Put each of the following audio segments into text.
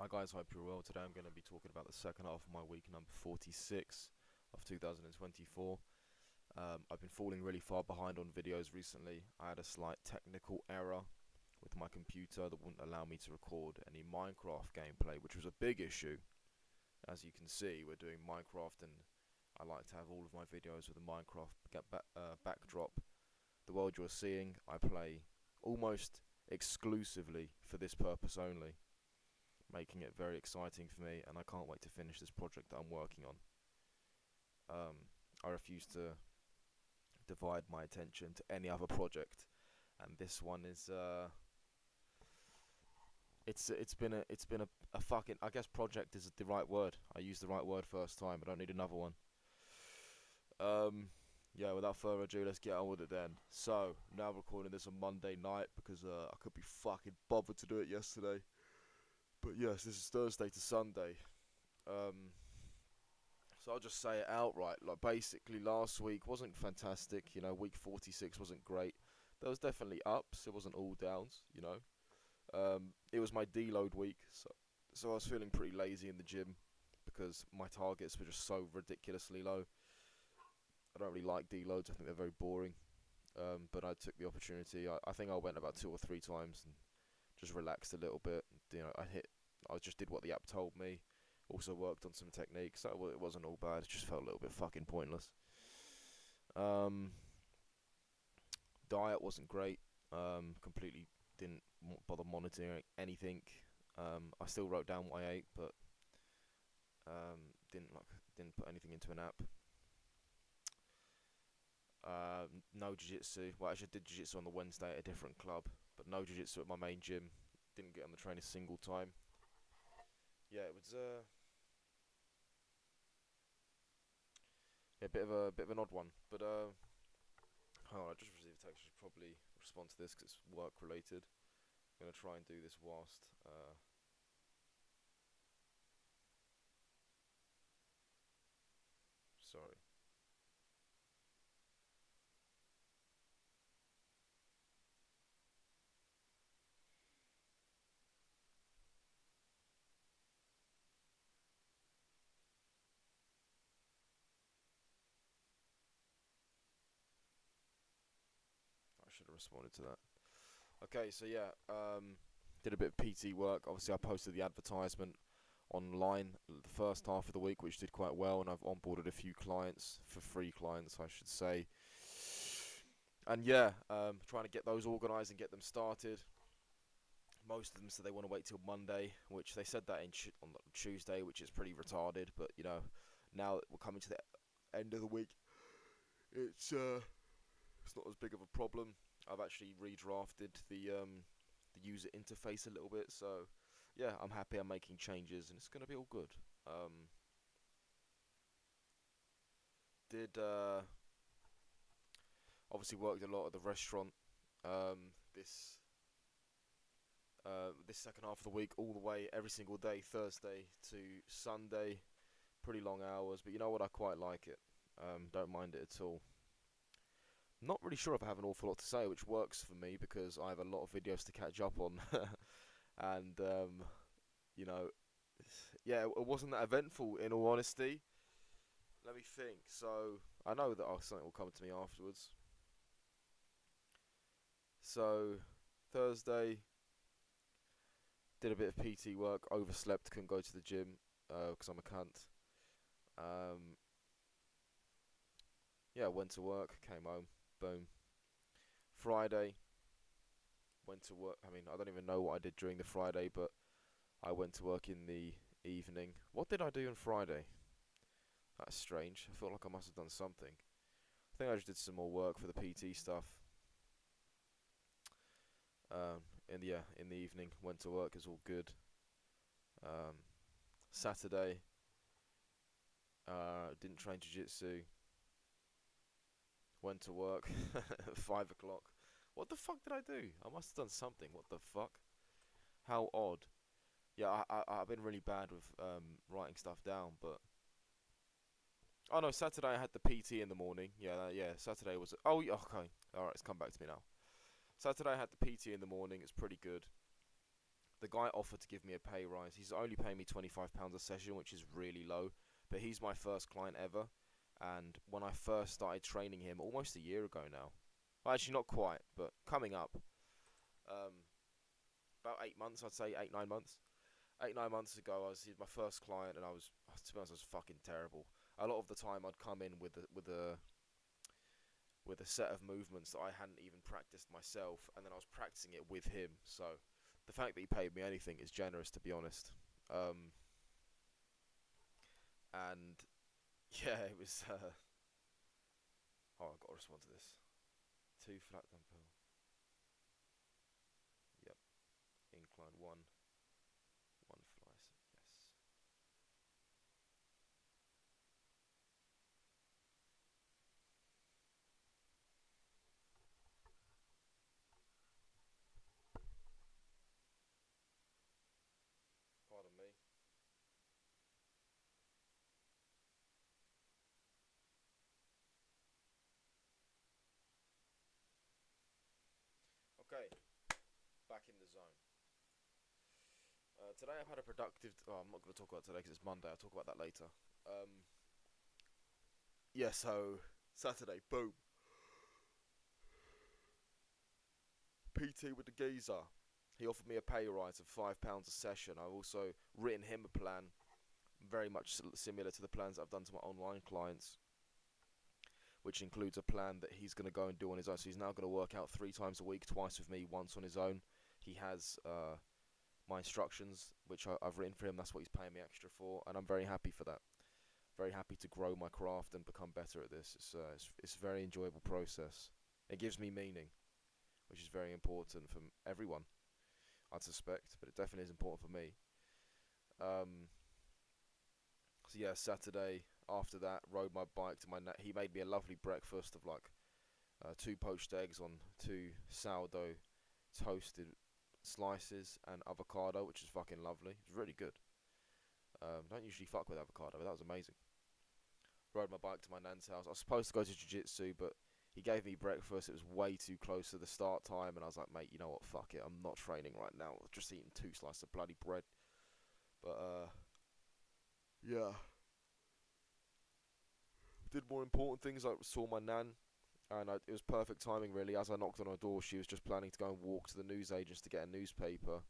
Hi guys, hope you're well. Today I'm going to be talking about the second half of my week number 46 of 2024. I've been falling really far behind on videos recently. I had a slight technical error with my computer that wouldn't allow me to record any Minecraft gameplay, which was a big issue. As you can see, we're doing Minecraft and I like to have all of my videos with a Minecraft backdrop. The world you're seeing, I play almost exclusively for this purpose only, making it very exciting for me, and I can't wait to finish this project that I'm working on. I refuse to divide my attention to any other project, and this one is it's been a fucking, I guess project is the right word. I used the right word first time. I don't need another one. Yeah, without further ado, let's get on with it then. So now I'm recording this on Monday night because I could be fucking bothered to do it yesterday. But yes, this is Thursday to Sunday. Um, So I'll just say it outright. Like, basically, last week wasn't fantastic. Week 46 wasn't great. There was definitely ups. It wasn't all downs. It was my deload week, so I was feeling pretty lazy in the gym because my targets were just so ridiculously low. I don't really like deloads. I think they're very boring. But I took the opportunity. I think I went about 2 or 3 times and just relaxed a little bit. I just did what the app told me. Also worked on some techniques. So it wasn't all bad. It just felt a little bit fucking pointless. Um, Diet wasn't great. Completely didn't bother monitoring anything. I still wrote down what I ate, but didn't put anything into an app. No jiu-jitsu. Well, actually, I did jiu-jitsu on the Wednesday at a different club, but no jiu-jitsu at my main gym. Didn't get on the train a single time. Yeah, it was a bit of an odd one, but oh, I just received a text. I should probably respond to this because it's work related. I'm gonna try and do this whilst. Sorry. I should have responded to that. Okay, so yeah, did a bit of PT work. Obviously, I posted the advertisement online the first half of the week, which did quite well, and I've onboarded a few clients, for free clients, I should say. And yeah, trying to get those organised and get them started. Most of them said they want to wait till Monday, which they said that on Tuesday, which is pretty retarded. But now that we're coming to the end of the week, it's not as big of a problem. I've actually redrafted the user interface a little bit, so yeah, I'm happy. I'm making changes, and it's gonna be all good. Did Obviously worked a lot at the restaurant this second half of the week, all the way every single day, Thursday to Sunday. Pretty long hours, but you know what? I quite like it. Don't mind it at all. Not really sure if I have an awful lot to say, which works for me because I have a lot of videos to catch up on, and you know, yeah, it wasn't that eventful in all honesty. Let me think. So I know that something will come to me afterwards. So Thursday did a bit of PT work, overslept, couldn't go to the gym because I'm a cunt. Um, yeah, went to work, came home, boom. Friday went to work. I mean, I don't even know what I did during the Friday, but I went to work in the evening. What did I do on Friday? That's strange. I feel like I must have done something. I think I just did some more work for the PT stuff. And yeah, in the evening, went to work. It's all good. Um, Saturday, didn't train jiu-jitsu. Went to work at 5 o'clock. What the fuck did I do? I must have done something. What the fuck? How odd. Yeah, I've been really bad with writing stuff down, but oh no, Saturday I had the PT in the morning. Yeah. Saturday was. Oh, yeah, okay. All right, it's come back to me now. Saturday I had the PT in the morning. It's pretty good. The guy offered to give me a pay rise. He's only paying me £25 a session, which is really low. But he's my first client ever. And when I first started training him, almost a year ago now. Well, actually, not quite, but coming up. Um, about 8 months, I'd say 8, 9 months. 8, 9 months ago, he's my first client, and to be honest, I was fucking terrible. A lot of the time, I'd come in with a set of movements that I hadn't even practiced myself, and then I was practicing it with him. So the fact that he paid me anything is generous, to be honest. Um, and yeah, it was. Oh, I've got to respond to this. Two flat dumbbell. Yep. Incline one. One fly set. Yes. Pardon me. Okay. Back in the zone. Today I've had a productive. Oh, I'm not going to talk about today because it's Monday. I'll talk about that later. Yeah. So Saturday, boom. PT with the geezer. He offered me a pay rise of £5 a session. I've also written him a plan, very much similar to the plans I've done to my online clients, which includes a plan that he's going to go and do on his own. So he's now going to work out 3 times a week, twice with me, once on his own. He has my instructions, which I've written for him. That's what he's paying me extra for, and I'm very happy for that. Very happy to grow my craft and become better at this. It's a very enjoyable process. It gives me meaning, which is very important for everyone, I'd suspect, but it definitely is important for me. Um, so yeah, Saturday after that, rode my bike to he made me a lovely breakfast of like two poached eggs on two sourdough toasted slices and avocado, which is fucking lovely. It's really good. Don't usually fuck with avocado, but that was amazing. Rode my bike to my nan's house. I was supposed to go to jiu-jitsu, but he gave me breakfast. It was way too close to the start time, and I was like, mate, you know what? Fuck it. I'm not training right now. I've just eating 2 slices of bloody bread. But yeah, did more important things. I saw my nan, and it was perfect timing really. As I knocked on her door, she was just planning to go and walk to the newsagents to get a newspaper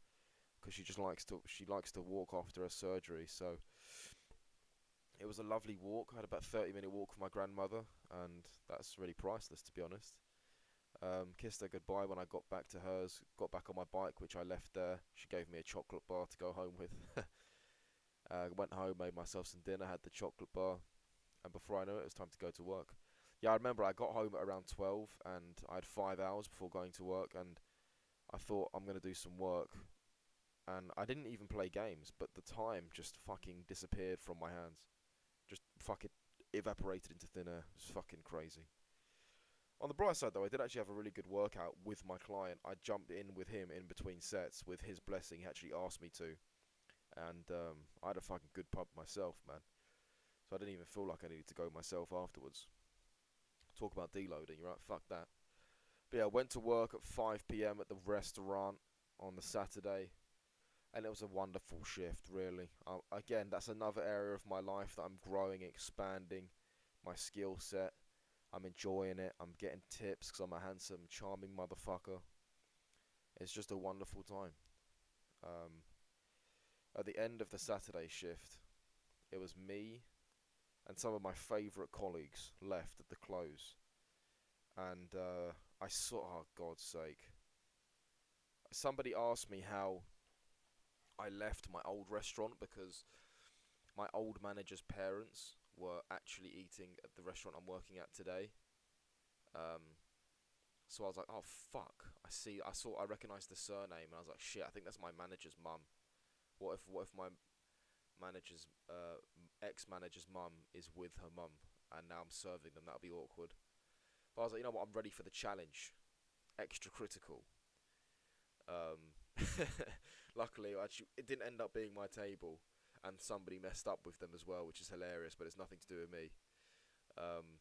because she likes to walk after her surgery. So it was a lovely walk. I had about 30-minute walk with my grandmother, and that's really priceless, to be honest. Kissed her goodbye when I got back to hers. Got back on my bike, which I left there. She gave me a chocolate bar to go home with. Went home, made myself some dinner, had the chocolate bar, and before I knew it, it was time to go to work. Yeah, I remember I got home at around 12, and I had 5 hours before going to work, and I thought I'm gonna do some work, and I didn't even play games, but the time just fucking disappeared from my hands. Just fucking evaporated into thin air. It was fucking crazy. On the bright side, though, I did actually have a really good workout with my client. I jumped in with him in between sets with his blessing. He actually asked me to, and I had a fucking good pub myself, man. So I didn't even feel like I needed to go myself afterwards. Talk about deloading, you're right? Fuck that. But yeah, I went to work at 5 p.m. at the restaurant on the Saturday, and it was a wonderful shift, really. Again, that's another area of my life that I'm growing, expanding my skill set. I'm enjoying it. I'm getting tips because I'm a handsome, charming motherfucker. It's just a wonderful time. Um, at the end of the Saturday shift, it was me and some of my favourite colleagues left at the close. And I saw, oh, God's sake. Somebody asked me how I left my old restaurant because my old manager's parents were actually eating at the restaurant I'm working at today. Um, so I was like, oh fuck! I recognised the surname, and I was like, shit! I think that's my manager's mum. What if my manager's ex-manager's mum is with her mum, and now I'm serving them? That'll be awkward. But I was like, you know what? I'm ready for the challenge. Extra critical. Um, luckily, actually, it didn't end up being my table, and somebody messed up with them as well, which is hilarious. But it's nothing to do with me. Um,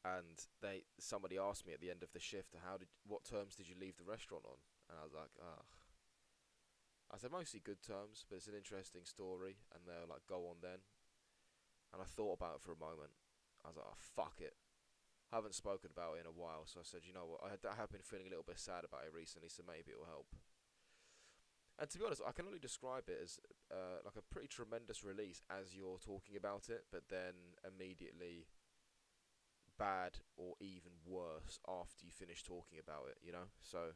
and somebody asked me at the end of the shift, what terms did you leave the restaurant on? And I was like, ah. I said mostly good terms, but it's an interesting story, and they're like, go on then. And I thought about it for a moment. I was like, oh, fuck it. Haven't spoken about it in a while, so I said, you know what, I have been feeling a little bit sad about it recently, so maybe it will help. And to be honest, I can only describe it as like a pretty tremendous release as you're talking about it, but then immediately bad or even worse after you finish talking about it, you know? So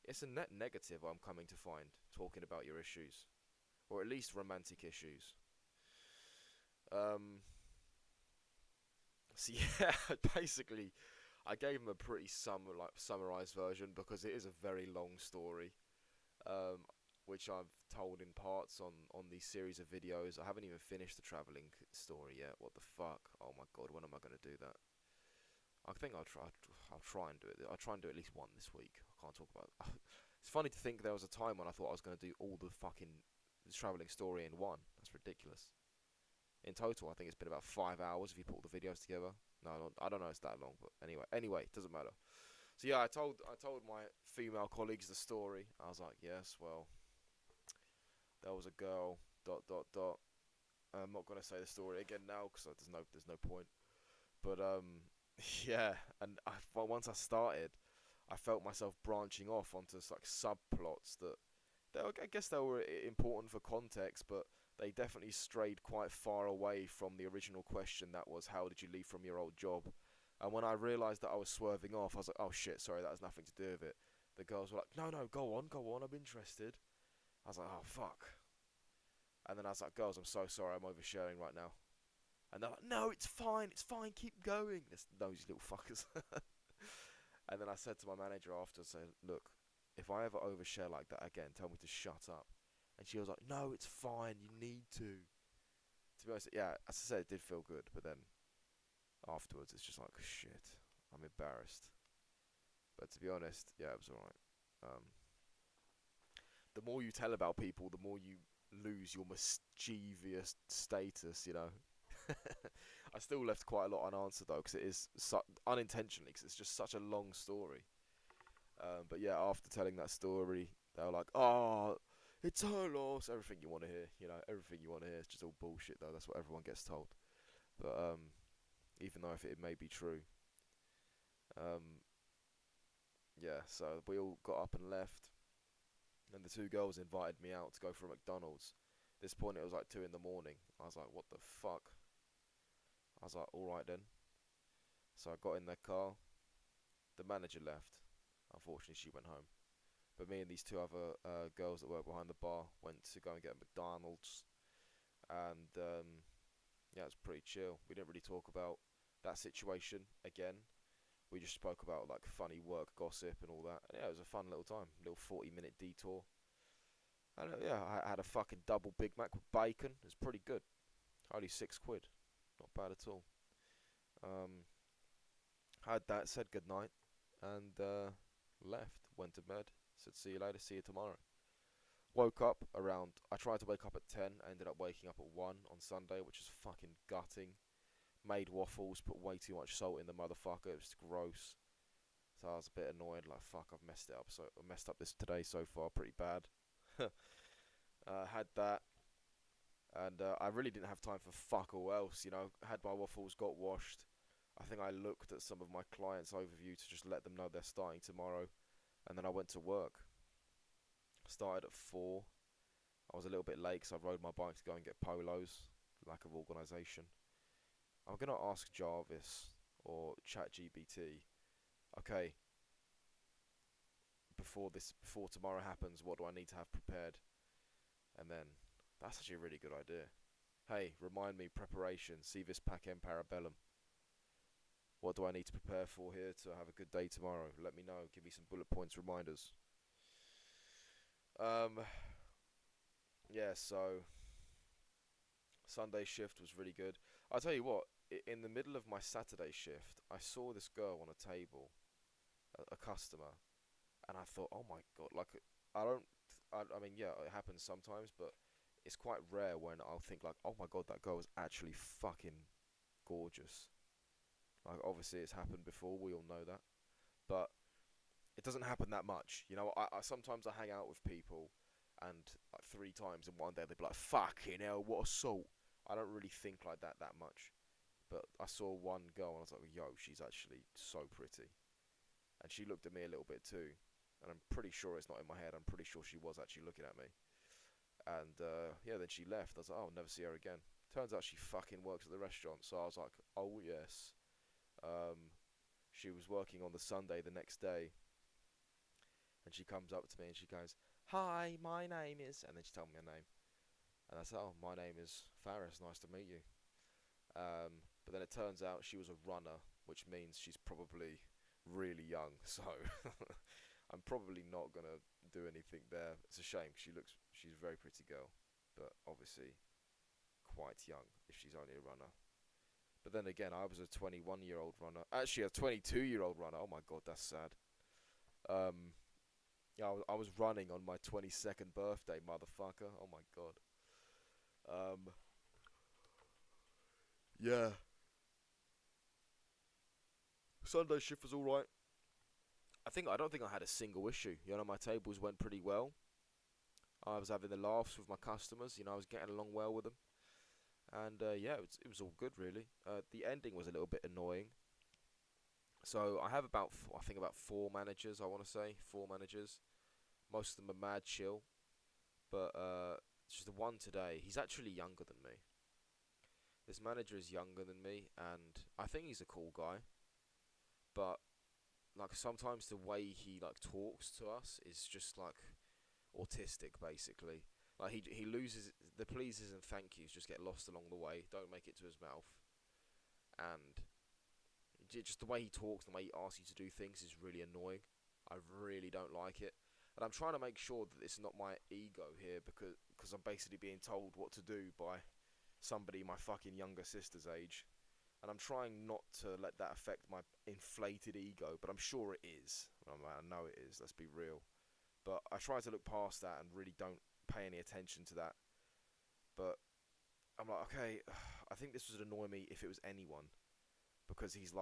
it's a net negative, I'm coming to find, talking about your issues, or at least romantic issues. Um, so yeah, basically, I gave him a pretty summarized version because it is a very long story, um, which I've told in parts on these series of videos. I haven't even finished the traveling story yet. What the fuck? Oh my god, when am I gonna do that? I think I'll try and do it. I'll try and do at least one this week. I can't talk about it. It's funny to think there was a time when I thought I was going to do all the fucking travelling story in one. That's ridiculous. In total, I think it's been about 5 hours if you put all the videos together. No, I don't know. It's that long, but anyway, it doesn't matter. So yeah, I told my female colleagues the story. I was like, yes, well, there was a girl. Dot dot dot. I'm not gonna say the story again now because there's no point. But yeah, and well, once I started, I felt myself branching off onto like subplots that I guess they were important for context, but they definitely strayed quite far away from the original question that was how did you leave from your old job? And when I realised that I was swerving off, I was like, oh shit, sorry, that has nothing to do with it. The girls were like, no, go on, I'm interested. I was like, oh fuck. And then I was like, girls, I'm so sorry, I'm oversharing right now. And they're like, no, it's fine, keep going. This nosy little fuckers. And then I said to my manager after, say, look, if I ever overshare like that again, tell me to shut up. And she was like, no, it's fine, you need to. To be honest, yeah, as I said, it did feel good, but then afterwards, it's just like, shit, I'm embarrassed. But to be honest, yeah, it was alright. The more you tell about people, the more you lose your mischievous status, you know. I still left quite a lot unanswered though, because it is unintentionally, because it's just such a long story. But yeah, after telling that story, they were like, "Oh, it's her loss." Everything you want to hear, you know, everything you want to hear. It's just all bullshit though. That's what everyone gets told. But even though if it may be true, um, yeah. So we all got up and left, and the two girls invited me out to go for a McDonald's. At this point, it was like 2 in the morning. I was like, "What the fuck?" I was like, "All right then." So I got in their car. The manager left. Unfortunately, she went home. But me and these two other girls that work behind the bar went to go and get a McDonald's, and yeah, it was pretty chill. We didn't really talk about that situation again. We just spoke about like funny work gossip and all that. And yeah, it was a fun little time, little 40-minute detour. And yeah, I had a fucking double Big Mac with bacon. It was pretty good. Only £6, not bad at all. Um, had that, said goodnight, and left. Went to bed. Said see you later. See you tomorrow. Woke up around. I tried to wake up at 10. I ended up waking up at 1 on Sunday, which is fucking gutting. Made waffles, put way too much salt in the motherfucker. It was gross. So I was a bit annoyed. Like fuck, I've messed it up. So I messed up this today so far, pretty bad. Had that, and I really didn't have time for fuck all else. You know, had my waffles, got washed. I think I looked at some of my clients' overview to just let them know they're starting tomorrow, and then I went to work. Started at 4. I was a little bit late because I rode my bike to go and get polos. Lack of organisation. I'm gonna ask Jarvis or ChatGPT. Okay, before tomorrow happens, what do I need to have prepared? And then that's actually a really good idea. Hey, remind me preparation. See this pacem parabellum. What do I need to prepare for here to have a good day tomorrow? Let me know. Give me some bullet points, reminders. Um, yeah. So Sunday shift was really good. I'll tell you what. In the middle of my Saturday shift, I saw this girl on a table, a customer, and I thought, oh my god, like I don't, I mean, yeah, it happens sometimes, but it's quite rare when I'll think like, oh my god, that girl is actually fucking gorgeous. Like obviously it's happened before, we all know that, but it doesn't happen that much. You know, I sometimes I hang out with people, and like 3 times in one day they'd be like, "Fucking hell, what assault!" I don't really think like that much, but I saw one girl and I was like, "Yo, she's actually so pretty," and she looked at me a little bit too, and I'm pretty sure it's not in my head. I'm pretty sure she was actually looking at me, and yeah, then she left. I was like, "Oh, I'll never see her again." Turns out she fucking works at the restaurant, so I was like, "Oh yes." Um, she was working on the Sunday the next day, and she comes up to me and she goes, "Hi, my name is," and then she told me her name, and I said, "Oh, my name is Faris. Nice to meet you." But then it turns out she was a runner, which means she's probably really young. So I'm probably not gonna do anything there. It's a shame. She's a very pretty girl, but obviously quite young if she's only a runner. But then again, I was a 21-year-old runner. Actually, a 22-year-old runner. Oh my god, that's sad. Um, yeah, I was running on my 22nd birthday, motherfucker. Oh my god. Um, yeah. Sunday shift was alright. I don't think I had a single issue. You know, my tables went pretty well. I was having the laughs with my customers. You know, I was getting along well with them, and yeah, it was all good really. The ending was a little bit annoying. So I have I think about 4 managers. I want to say 4 managers. Most of them are mad chill, but just the one today. He's actually younger than me. This manager is younger than me, and I think he's a cool guy. But like sometimes the way he like talks to us is just like autistic basically. Like he loses the pleases and thank yous just get lost along the way. Don't make it to his mouth, and just the way he talks, the way he asks you to do things is really annoying. I really don't like it, and I'm trying to make sure that it's not my ego here because I'm basically being told what to do by somebody my fucking younger sister's age. And I'm trying not to let that affect my inflated ego, but I'm sure it is. I know it is, let's be real. But I try to look past that and really don't pay any attention to that. But I'm like, okay, I think this would annoy me if it was anyone, because he's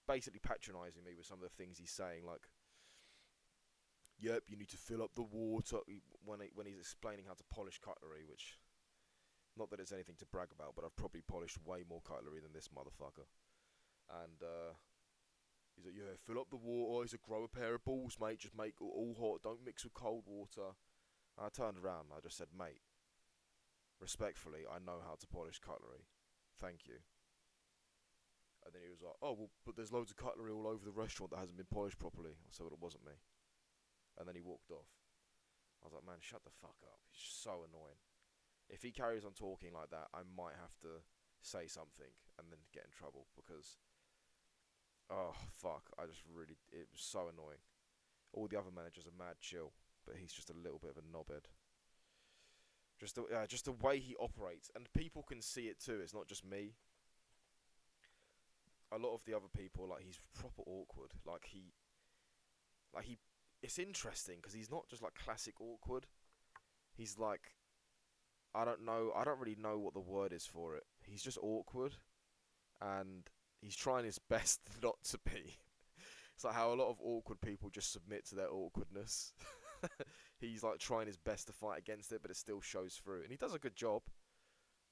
basically patronising me with some of the things he's saying, like, "Yep, you need to fill up the water," when he's explaining how to polish cutlery, which, not that it's anything to brag about, but I've probably polished way more cutlery than this motherfucker. And he's like, "Yeah, fill up the water." He said, "Grow a pair of balls, mate. Just make it all hot. Don't mix with cold water." And I turned around and I just said, "Mate, respectfully, I know how to polish cutlery. Thank you." And then he was like, "Oh, well, but there's loads of cutlery all over the restaurant that hasn't been polished properly." I said, "Well, it wasn't me." And then he walked off. I was like, "Man, shut the fuck up. He's so annoying." If he carries on talking like that, I might have to say something and then get in trouble because, oh, fuck, it was so annoying. All the other managers are mad chill, but he's just a little bit of a knobhead. Just the way he operates, and people can see it too. It's not just me. A lot of the other people, like, he's proper awkward. Like he, it's interesting because he's not just like classic awkward. He's like, I don't know, I don't really know what the word is for it. He's just awkward, and he's trying his best not to be. It's like how a lot of awkward people just submit to their awkwardness. He's like trying his best to fight against it, but it still shows through, and he does a good job.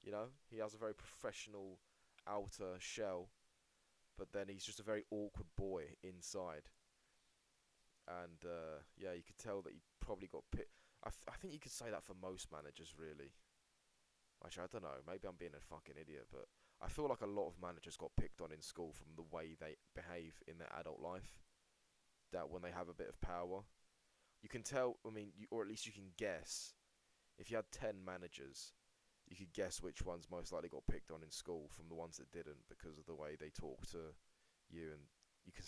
You know, he has a very professional outer shell, but then he's just a very awkward boy inside. And yeah, you could tell that he probably got picked. I think you could say that for most managers, really. Actually, I don't know. Maybe I'm being a fucking idiot, but I feel like a lot of managers got picked on in school from the way they behave in their adult life. That when they have a bit of power, you can tell. I mean, or at least you can guess. If you had 10 managers, you could guess which ones most likely got picked on in school from the ones that didn't because of the way they talk to you, and you can.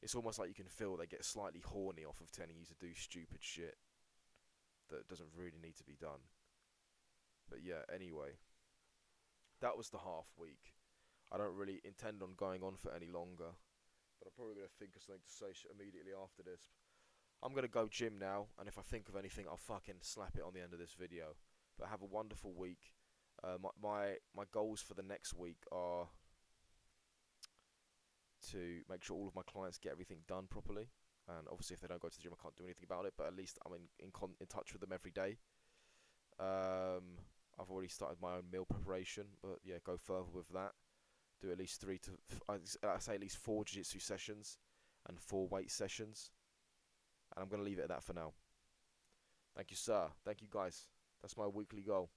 It's almost like you can feel they get slightly horny off of telling you to do stupid shit that doesn't really need to be done. But yeah, anyway, that was the half week. I don't really intend on going on for any longer, but I'm probably going to think of something to say immediately after this. I'm going to go gym now, and if I think of anything, I'll fucking slap it on the end of this video. But have a wonderful week. My goals for the next week are to make sure all of my clients get everything done properly. And obviously, if they don't go to the gym, I can't do anything about it. But at least I'm in touch with them every day. I've already started my own meal preparation, but yeah, go further with that. Do at least I say at least 4 jiu-jitsu sessions and 4 weight sessions. And I'm gonna leave it at that for now. Thank you, sir. Thank you, guys. That's my weekly goal.